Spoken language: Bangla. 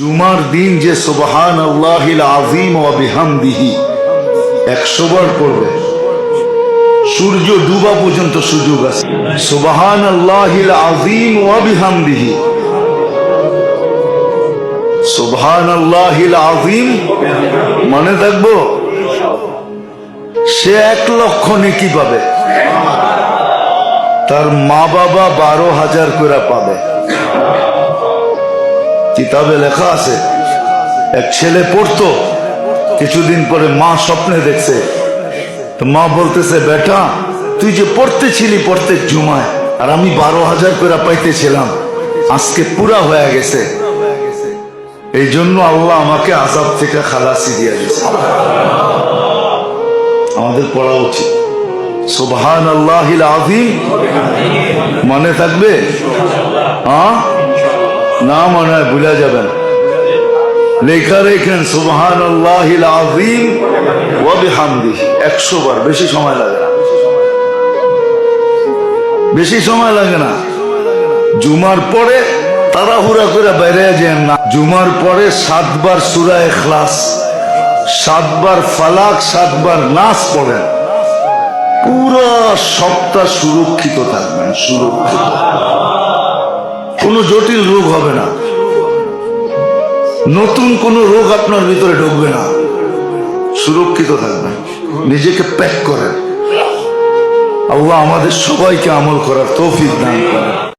জুমার দিন যে সুবহানাল্লাহিল আযীম ওয়া বিহামদিহি 100 বার পড়বে, সূর্য ডুবা পর্যন্ত সুযোগ আছে। সুবহানাল্লাহিল আযীম ওয়া বিহামদিহি, সুবহানাল্লাহিল আযীম মনে থাকবো, সে 1 লক্ষ নেকি পাবে, তার মা বাবা 12,000 করে পাবে। কিতাবে লেখা আছে, এক ছেলে পড়তো, কিছুদিন পরে মা স্বপ্নে দেখছে, তো মা বলতেছে, বেটা তুই যে পড়তেছিলি প্রত্যেক জুমায়, আর আমি 12,000 করে পাইতেছিলাম, আজকে পুরা হয়ে গেছে, এই জন্য আল্লাহ আমাকে আযাব থেকে খালাসি দিয়ে দিয়েছে। আমাদের পড়া উচিত সুবহানাল্লাহিল আযীম, মনে থাকবে? না মনে হয় ভুলে যাবেন, লেখা রেখেন সুবহানাল্লাহিল আযীম ওয়া বিহামদিহি 100 বার। বেশি সময় লাগে না, বেশি সময় লাগে না। জুমার পরে তাড়াহুড়া করে বাইরে যান না। জুমার পরে 7 বার সূরা ইখলাস, 7 বার ফালাক, 7 বার নাস পড়েন, পুরো সপ্তাহ সুরক্ষিত থাকবেন। সুরক্ষিত, কোনো জটিল রোগ হবে না, নতুন কোন রোগ আপনার ভিতরে ঢুকবে না, সুরক্ষিত থাকবেন। নিজেকে প্যাক করেন। আল্লাহ আমাদের সবাইকে আমল করার তৌফিক দান করেন।